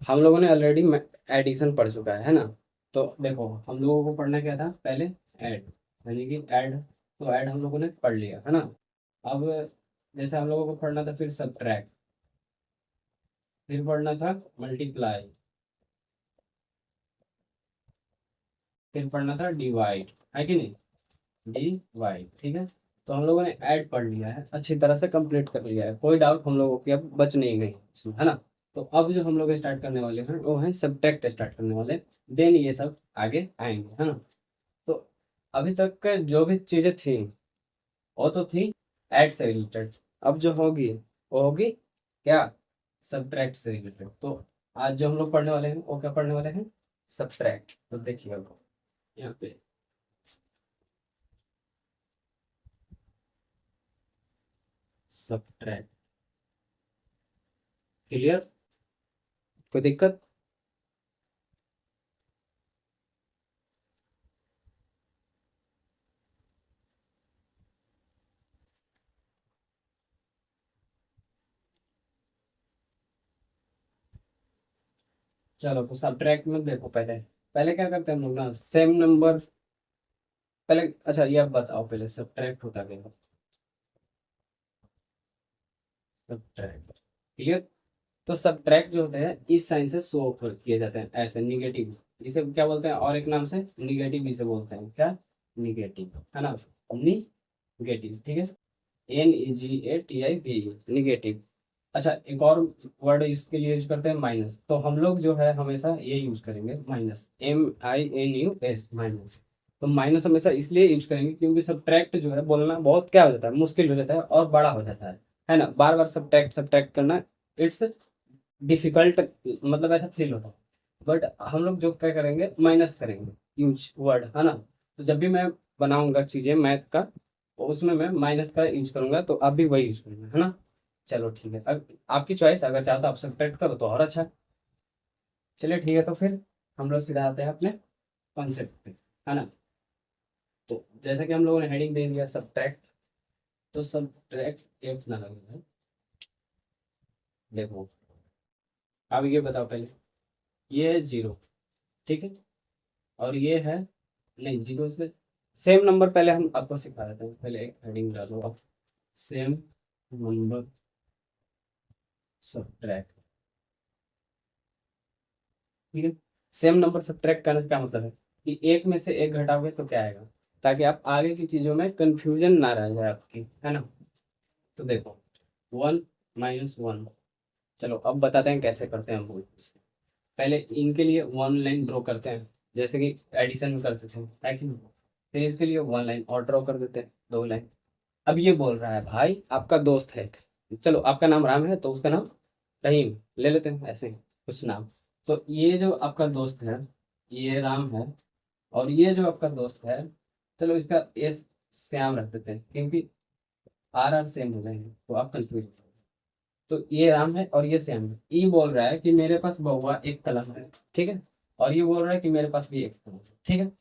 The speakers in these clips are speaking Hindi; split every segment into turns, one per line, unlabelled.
हम लोगों ने ऑलरेडी एडिशन पढ़ चुका है ना। तो देखो हम लोगों को पढ़ना क्या था पहले, ऐड, यानी कि ऐड। तो ऐड हम लोगों ने पढ़ लिया है ना। अब जैसे हम लोगों को पढ़ना था फिर सब्ट्रैक्ट, फिर पढ़ना था मल्टीप्लाई, फिर पढ़ना था डिवाइड, है कि नहीं, डिवाइड, ठीक है। तो हम लोगों ने ऐड पढ़ लिया है, अच्छी तरह से कंप्लीट कर लिया है, कोई डाउट हम लोगों की अब बच नहीं गई इसमें, है ना। तो अब जो हम लोग स्टार्ट करने वाले हैं वो है सब्ट्रैक्ट स्टार्ट करने वाले, देन ये सब आगे आएंगे, है ना। तो अभी तक के जो भी चीजें थी वो तो थी ऐड से रिलेटेड। अब जो होगी वो होगी क्या, सब्ट्रैक्ट से रिलेटेड। तो आज जो हम लोग पढ़ने वाले हैं वो क्या पढ़ने वाले हैं, सब्ट्रैक्ट। तो देखिएगा यहाँ पे सब्ट्रैक्ट, क्लियर, कोई दिक्कत। चलो तो सब्ट्रैक्ट में देखो, पहले पहले क्या करते हैं हम लोग ना, सेम नंबर, पहले अच्छा ये आप बताओ पहले सब्ट्रैक्ट होता क्या है, सब्ट्रैक्ट, क्लियर। तो सब्ट्रैक्ट जो होते हैं इस साइन से शो किए जाते हैं ऐसे निगेटिव, इसे क्या बोलते हैं और एक नाम से निगेटिव इसे बोलते हैं, क्या, निगेटिव, है ना, निगेटिव, ठीक है। NEGATIV, negative. अच्छा एक और वर्ड इसके लिए यूज करते हैं माइनस, तो हम लोग जो है हमेशा ये यूज करेंगे माइनस, MINUS, माइनस। तो माइनस हमेशा इसलिए यूज करेंगे क्योंकि सब्ट्रैक्ट जो है बोलना बहुत क्या हो जाता है, मुश्किल हो जाता है और बड़ा हो जाता है ना, बार बार सब्ट्रैक्ट सब्ट्रैक्ट करना, इट्स डिफिकल्ट, मतलब ऐसा फील होता है। बट हम लोग जो क्या करेंगे, माइनस करेंगे यूज वर्ड, है ना। तो जब भी मैं बनाऊंगा चीजें मैथ का, तो उसमें मैं माइनस का यूज करूंगा, तो आप भी वही यूज करेंगे, है ना। चलो ठीक है, अब आपकी चॉइस, अगर चाहते हो आप सब्ट्रैक्ट करो तो और अच्छा। चलिए ठीक है, तो फिर हम लोग सीधा आते हैं अपने कॉन्सेप्ट पे, है ना। तो जैसे कि हम लोगों ने हेडिंग दे दिया सब्ट्रैक्ट, तो सब्ट्रैक्ट एफ ना लगेगा, देखो। अब ये बताओ पहले, ये है जीरो, ठीक है, और ये है, नहीं जीरो से सेम नंबर, पहले हम आपको सिखा देते हैं, पहले एक हेडिंग डालो आप, सेम नंबर सब्ट्रैक्ट, ठीक है। सेम नंबर सब्ट्रैक्ट करने से क्या मतलब है कि एक में से एक घटाओगे तो क्या आएगा, ताकि आप आगे की चीजों में कंफ्यूजन ना रह जाए आपकी, है ना। तो देखो 1 - 1, चलो अब बताते हैं कैसे करते हैं हम लोग पहले इनके लिए वन लाइन ड्रॉ करते हैं, जैसे कि एडिशन में करते थे, है कि नहीं। फिर इसके लिए वन लाइन और ड्रॉ कर देते हैं, दो लाइन। अब ये बोल रहा है भाई आपका दोस्त है, चलो आपका नाम राम है तो उसका नाम रहीम ले लेते हैं, ऐसे ही कुछ नाम। तो ये जो आपका दोस्त है ये राम है, और ये जो आपका दोस्त है, चलो इसका एस श्याम रख देते हैं, क्योंकि RR सेम हो गए हैं तो आप कंफ्यूज। तो ये राम है और ये श्याम है, ये बोल रहा है कि मेरे पास बहुआ एक कलम है, ठीक है, और ये बोल रहा है कि मेरे पास भी एक कलम है, ठीक है,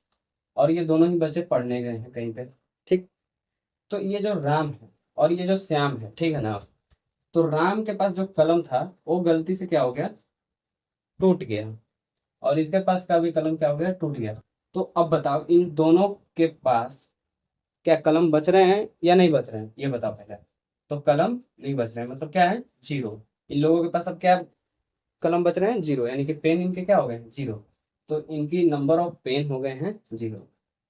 और ये दोनों ही बच्चे पढ़ने गए हैं कहीं पे, ठीक। तो ये जो राम है और ये जो श्याम है, ठीक है ना, तो राम के पास जो कलम था वो गलती से क्या हो गया, टूट गया, और इसके पास का भी कलम क्या हो गया, टूट गया। तो अब बताओ इन दोनों के पास क्या कलम बच रहे हैं या नहीं बच रहे हैं, ये बताओ पहले। तो कलम नहीं बच रहे हैं मतलब क्या है, जीरो। इन लोगों के पास अब क्या कलम बच रहे हैं, जीरो, यानी कि पेन इनके क्या हो गए हैं, जीरो। तो इनकी नंबर ऑफ पेन हो गए हैं जीरो,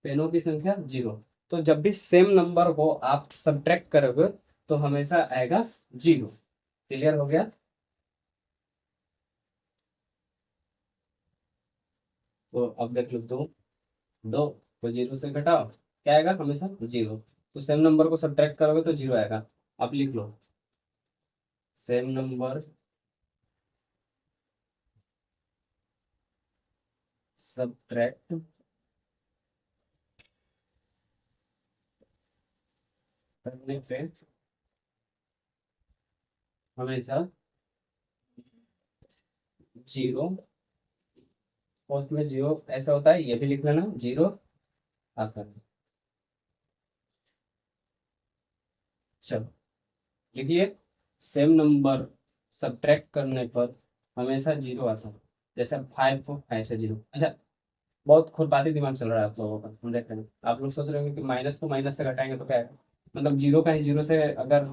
पेनों की संख्या जीरो। तो जब भी सेम नंबर को आप सब्ट्रैक्ट करोगे तो हमेशा आएगा जीरो, क्लियर हो गया। तो अब देख लो, दो, दो को जीरो से घटाओ, क्या आएगा, हमेशा जीरो। तो सेम नंबर को सब्ट्रैक्ट करोगे तो जीरो आएगा। आप लिख लो, सेम नंबर सब्ट्रैक्ट करने पे हमेशा जीरो, फर्स्ट में जीरो ऐसा होता है, ये भी लिख लेना जीरो आता है। चलो लिखिए, सेम नंबर सब्ट्रैक्ट करने पर हमेशा जीरो आता है। जैसे 5 को 5 से जीरो। अच्छा, बहुत खुरपाती दिमाग चल रहा है आप लोगों का, हम देखते हैं। आप लोग सोच रहे होंगे कि माइनस को माइनस से घटाएंगे तो क्या है, मतलब जीरो का ही जीरो से अगर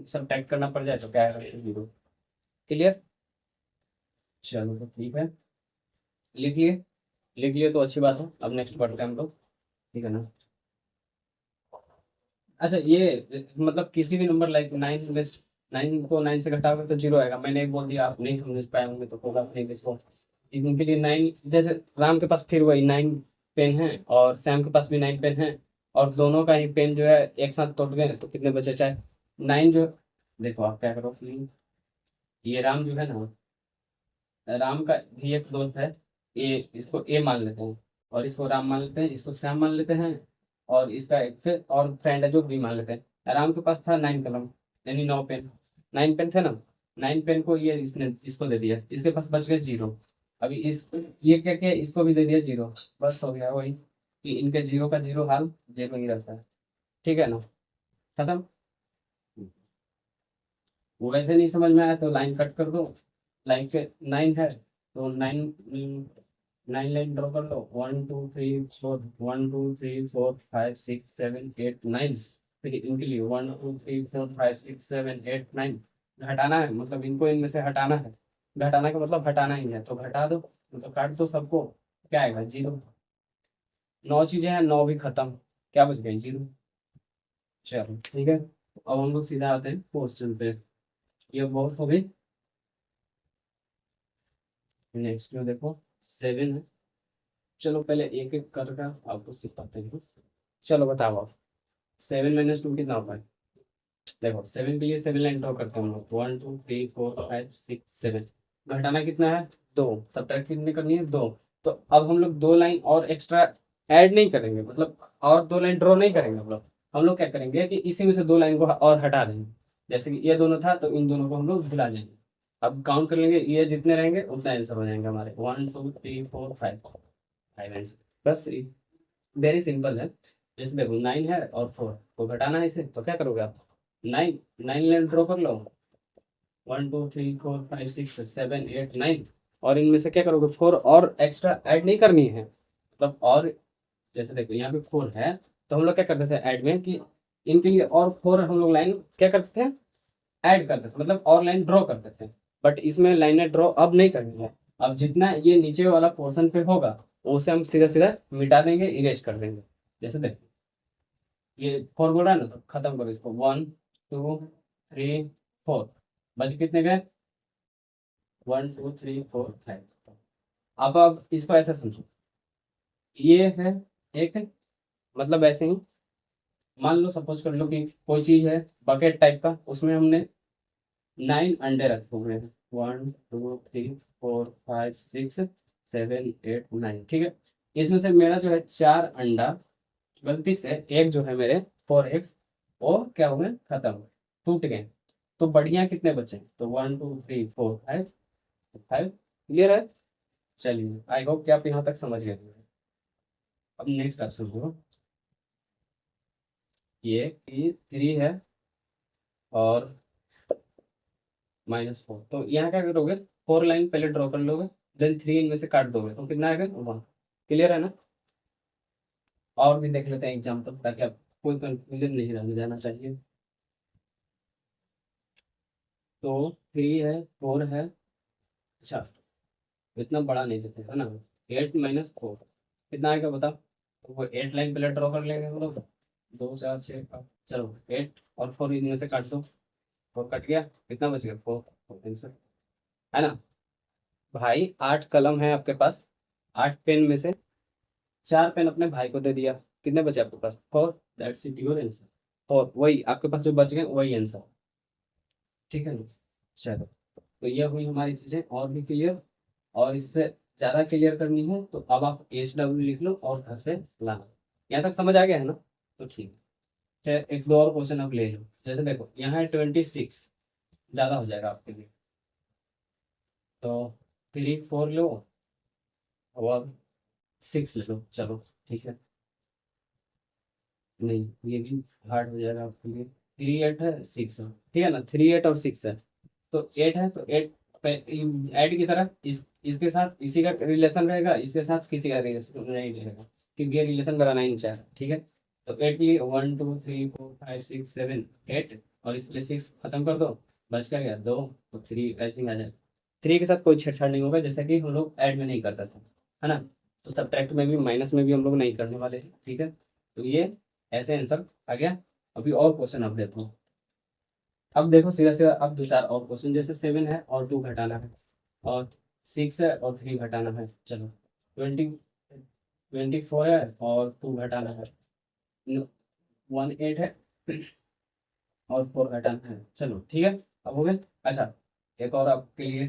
सब टैग करना पड़ जाए तो क्या है, जीरो। क्लियर? चलो तो ठीक है, लिख लिए। लिख लिए तो अच्छी बात है। अब नेक्स्ट पढ़ते हैं हम लोग, ठीक है ना। अच्छा, ये मतलब किसी भी नंबर लाइक 9 में 9 को 9 से घटाओगे तो जीरो आएगा। मैंने एक बोल दिया, आप नहीं समझ पाए होंगे तो होगा नहीं, देखो। इनके लिए 9, जैसे राम के पास फिर वही 9 पेन है और श्याम के पास भी 9 पेन है, और दोनों का ही पेन जो है एक साथ तोड़ गए तो कितने बचे, चाहे 9 जो। देखो आप क्या करो कि ये राम जो है ना, राम का भी एक दोस्त है, ए, इसको ए मान लेते हैं, और इसको राम मान लेते हैं, इसको श्याम मान लेते हैं, और इसका एक और फ्रेंड है जो बी मान लेते हैं। राम के पास था 9 कलम, यानी 9 पेन। 9 पेन थे ना, 9 पेन को ये इसने इसको दे दिया, इसके पास बच गए जीरो। अभी इस ये क्या किया, इसको भी दे दिया जीरो। बस हो गया वही कि इनके जीरो का जीरो हाल जीरो ही रहता है। ठीक है ना, खत्म। वो वैसे नहीं समझ में आया तो लाइन कट कर दो। लाइन के 9 है तो 9 लाइन ड्रॉ कर लो। 1 2 3 4, 1 2 3 4 5 6 7 8 9। फिर इनके लिए 1 2 3 4 5 6 7 8 9 घटाना है, मतलब इनको इनमें से हटाना है। घटाना का मतलब हटाना ही है, तो घटा दो, मतलब काट दो सबको। क्या आएगा, जीरो। 9 चीजें हैं, 9 भी खत्म, क्या बच गए, जीरो। चलो ठीक है, अब हम लोग सीधा आते हैं क्वेश्चन पे। ये बहुत हो गई। नेक्स्ट में देखो 7 है। चलो पहले एक एक करके आपको सिखाते हैं। चलो बताओ आप, 7 - 2 कितना होता है। देखो 7 के लिए 7 लाइन ड्रॉ करते हैं हम लोग। 1 2 3 4 5 6 7। घटाना कितना है, दो। सब्ट्रैक्ट कितनी करनी है, दो। तो अब हम लोग 2 लाइन और एक्स्ट्रा ऐड नहीं करेंगे, मतलब और 2 लाइन ड्रॉ नहीं करेंगे हम लोग क्या करेंगे कि इसी में से 2 लाइन को और हटा देंगे। जैसे कि ये दोनों था तो इन दोनों को हम लोग भुला देंगे। अब काउंट कर लेंगे, ये जितने रहेंगे उतना आंसर हो जाएंगे हमारे। 1 2 3 4 5, 5 आंसर। बस वेरी सिंपल है। जैसे देखो 9 है और 4 को घटाना है इसे, तो क्या करोगे आप, 9 9 लाइन ड्रॉ कर लो। 1 2 3 4 5 6 7 8 9। और इनमें से क्या करोगे, 4 और एक्स्ट्रा ऐड नहीं करनी है, मतलब और। जैसे देखो यहाँ पे 4 है, तो हम लोग क्या करते थे ऐड में कि इनके लिए और 4 हम लोग लाइन क्या करते थे, ऐड करते थे, मतलब और लाइन ड्रॉ करते थे। बट इसमें लाइनें ड्रॉ अब नहीं करनी है। अब जितना ये नीचे वाला पोर्शन पे होगा उसे हम सीधा सीधा मिटा देंगे, इरेज कर देंगे। जैसे देखो ये 4 बोल रहा है ना, तो खत्म करो इसको। 1 2 3 4, बच कितने गए, 1 2 3 4 5। अब इसको ऐसा समझो, ये है एक, मतलब ऐसे ही मान लो, सपोज कर लो कि कोई चीज है बकेट टाइप का, उसमें हमने 9 अंडे रखे हुए हैं। 1 2 3 4 5 6 7 8 9, ठीक है। इसमें से मेरा जो है 4 अंडा, गलती से एक जो है मेरे 4 eggs, वो क्या हुए, खत्म, टूट गए। तो बढ़िया कितने बचे, तो 1 2 3 4 5, 5। क्लियर है। चलिए, आई होप कि आप यहाँ तक समझ गए। अब नेक्स्ट आप समझो, ये 3 है और -4, तो यहाँ क्या करोगे, 4 लाइन पहले ड्रॉ कर लोगे, देन 3 इनमें से काट दोगे तो कितना आएगा, 1। क्लियर है ना। और भी देख लेते हैं एग्जाम्पल, ताकि आप कोई कंफ्यूजन नहीं रहने जाना चाहिए। तो 3 है 4 है, अच्छा इतना बड़ा नहीं देते है ना। 8 - 4 कितना आएगा बताओ। तो वो 8 लाइन पहले ड्रॉ कर लेंगे हम लोग। 2 4 6 चलो 8 और 4 इनमें से काट दो, 4 कट गया, कितना बच गया, 4 आंसर, है ना। भाई 8 कलम है आपके पास, 8 पेन में से 4 पेन अपने भाई को दे दिया, कितने बचे आपके पास, 4। That's it your answer. और वही आपके पास जो बच गए वही आंसर। ठीक है ना। चलो, तो ये हुई हमारी चीजें, और भी क्लियर। और इससे ज़्यादा क्लियर करनी है तो अब आप HW लिख लो और घर से लाना। यहाँ तक समझ आ गया है ना, तो ठीक है। चाहे एक दो और क्वेश्चन आप ले लो। जैसे देखो यहाँ है 26, ज़्यादा हो जाएगा आपके लिए, तो 3 4 लो और 6 ले लो, चलो ठीक है। नहीं, ये भी हार्ड हो जाएगा आपके लिए। 3 8 है 6 है, ठीक है ना, 3 8 और 6 है। तो 8 है तो 8 ऐड की तरह इसके साथ इसी का रिलेशन रहेगा, इसके साथ किसी का रिलेशन नहीं रहेगा, क्योंकि ये रिलेशन बनाना ही नहीं चाह रहा, ठीक है। तो एट के लिए 1 2 3 4 5 6 7 8, और इसके लिए 6 खत्म कर दो, बच क्या गया 2, तो 3 ऐसे ही आ जाए। 3 के साथ कोई छेड़छाड़ नहीं होगा, जैसे कि हम लोग ऐड में नहीं करता था, है ना। तो सब्ट्रैक्ट में भी माइनस में भी हम लोग नहीं करने वाले हैं, ठीक है। तो ये ऐसे आंसर आ गया। अभी और क्वेश्चन अब देखो। अब देखो सीधा सीधा, अब दो चार और क्वेश्चन, जैसे 7 है और 2 घटाना है, और 6 है और 3 घटाना है, चलो। 24 है और 2 घटाना है, 18 है और 4 घटाना है, चलो ठीक है। अब हो गए। अच्छा, एक और आपके लिए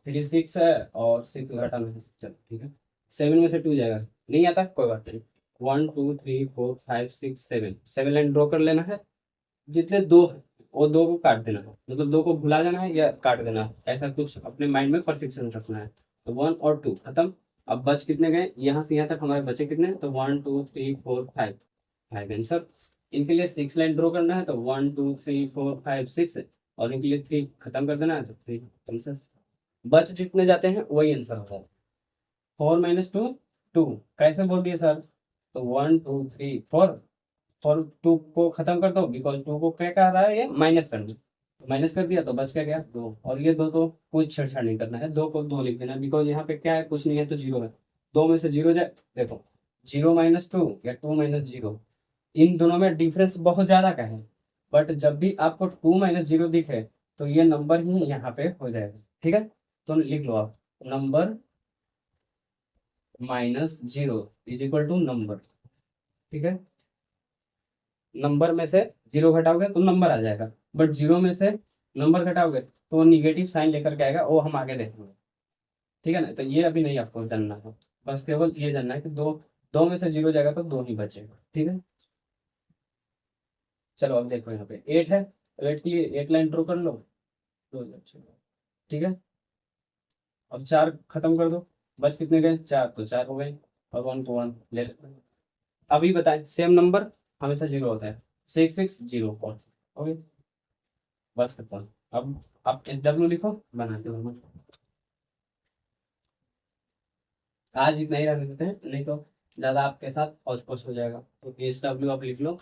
3 6 है और 6 घटाना है, चलो ठीक है। 7 में से 2 जाएगा, नहीं आता कोई बात नहीं। 1 2 3 4 5 6 7, 7 लाइन ड्रॉ कर लेना है। जितने दो हैं, वो दो को काट देना है, मतलब दो को भुला जाना है या काट देना है, ऐसा कुछ अपने माइंड में परसेप्शन रखना है। तो 1 और 2 खत्म। अब बच कितने गए, यहाँ से यहाँ तक हमारे बचे कितने, तो 1 2 3 4 5, 5 आंसर। इनके लिए 6 लाइन ड्रॉ करना है, तो 1 2 3 4 5 6, और इनके लिए 3 खत्म कर देना है, तो 3 आंसर। बच जितने जाते हैं वही आंसर होता है। 4 - 2 2, कैसे बोल दिए सर, तो 1 2 3 4, और 2 को खत्म कर दो, बिकॉज 2 को क्या कह रहा है, ये माइनस करना, तो माइनस कर दिया तो बच क्या गया 2, और ये 2 तो कुछ छेड़छाड़ नहीं करना है, 2 को 2 लिख देना, बिकॉज यहाँ पे क्या है, कुछ नहीं है तो 0 है। 2 में से 0 जाए, देखो 0 - 2 या 2 - 0, इन दोनों में डिफरेंस बहुत ज्यादा का है, बट जब भी आपको 2 - 0 दिखे, तो ये नंबर ही यहाँ पे हो जाएगा, ठीक है। तो लिख लो आप, number -0 is equal to number, ठीक है। नंबर में से 0 घटाओगे तो नंबर आ जाएगा, बट 0 में से नंबर घटाओगे तो वो निगेटिव साइन लेकर के आएगा, वो हम आगे देखेंगे, ठीक है ना। तो ये अभी नहीं आपको जानना है, बस केवल ये जानना है कि दो, 2 में से 0 जाएगा तो 2 ही बचेगा, ठीक है। चलो अब देखो, यहाँ पे 8 है, तो 8 की 8 लाइन ड्रॉ कर लो, तो ठीक है। अब 4 खत्म कर दो, बस कितने गए 4, तो 4 हो गए, और 1 को 1 ले लेते हैं। अभी बताएं, सेम नंबर हमेशा 0 होता है, 6 6 0 ओके, बस खत्म। अब आप डब्ल्यू लिखो, बनाते हो। आज इतना ही रख देते हैं, नहीं तो ज़्यादा आपके साथ हौच पौच हो जाएगा, तो SW आप लिख लो।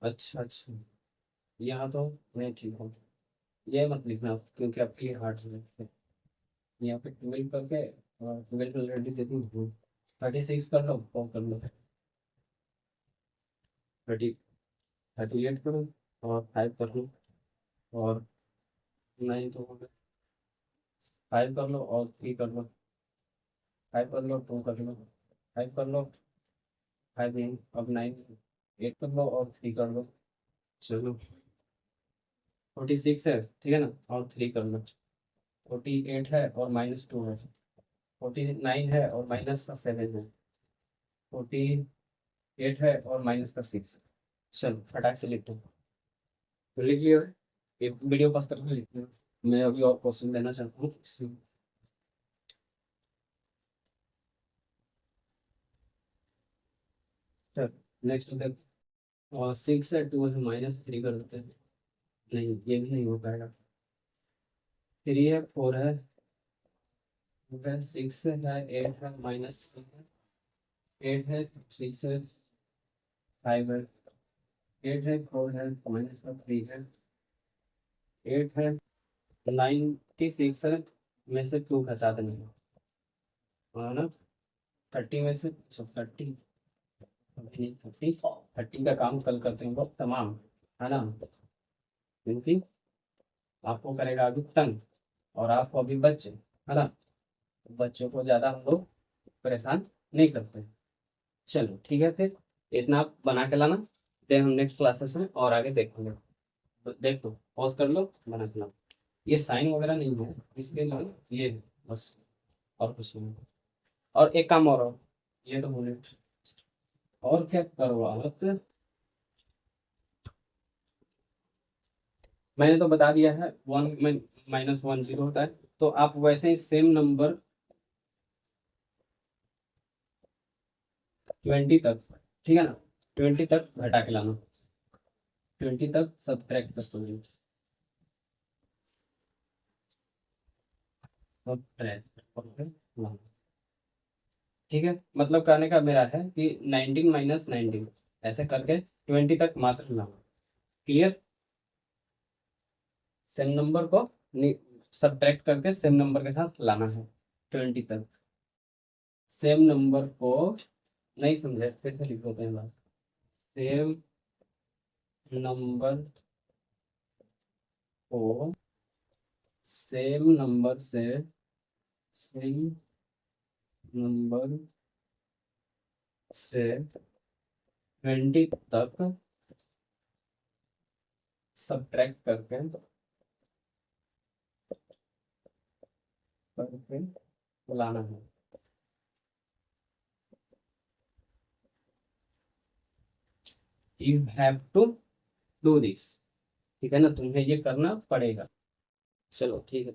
अच्छा अच्छा, यहाँ तो मैं ठीक हूँ, ये मत लिखना आप, क्योंकि आपके लिए हार्ड है। यहाँ पे 12 करके, और 12 ऑलरेडी से 36 कर लो और कर लो, 38 करो, और 5 कर लो, और 9 तो हो गया, 5 कर लो और 3 कर लो, 5 कर लो 2 कर लो, 5 कर लो, 5 नहीं, अब 9, 8 कर लो और 3 कर लो, चलो 46 है, ठीक है ना, और 3 कर लो। 48 है और -2 है, 49 है और -7 है, 48 है और -6। चलो फटाक से लिख दो, तो लिख लियो, एक वीडियो पास करके लिख लियो। मैं अभी और क्वेश्चन देना चाहता हूँ चलो नेक्स्ट देख, और 6 है, 2 है, -3 कर देते हैं, नहीं ये भी नहीं हो पाएगा। 3 है, 4 है, 6 है, 8 है, -3 है, 8 है, 6 है, 5 है, 8 है, 4 है, -3 है, 8 है, 96 है, में से 2 घटा देंगे, है ना। 30 में से 30, 30 का काम कल करते हैं लोग तमाम, है ना, क्योंकि आपको करेगा अभी तंग, और आपको अभी बच्चे, है ना, तो बच्चों को ज़्यादा हम लोग परेशान नहीं करते। चलो ठीक है, फिर इतना आप बना के लाना, फिर हम नेक्स्ट क्लासेस में और आगे देखेंगे। तो देख लो, पॉज कर लो, बना के लाओ। ये साइन वगैरह नहीं है इसके लिए, ये है बस, और कुछ नहीं। और एक काम और हो, ये तो बोले, और क्या करवा फिर, मैंने तो बता दिया है, वन में माइनस वन जीरो होता है, तो आप वैसे ही सेम नंबर 20 तक, ठीक है ना, 20 तक घटा के लाना, 20 तक सब्ट्रैक्ट कर दो, सब्ट्रैक्ट करके लाना। ठीक है, मतलब कहने का मेरा है कि 19 माइनस 19 ऐसे करके 20 तक मात्र लाना। क्लियर, सेम नंबर को सब्ट्रैक्ट करके सेम नंबर के साथ लाना है 20 तक। सेम नंबर को, नहीं समझे फिर से लिख देते हैं बात। सेम नंबर को सेम नंबर से, सेम नंबर से 20 तक सब्ट्रैक्ट करके लाना है। You have to do this, ठीक है ना, तुम्हें ये करना पड़ेगा। चलो ठीक है।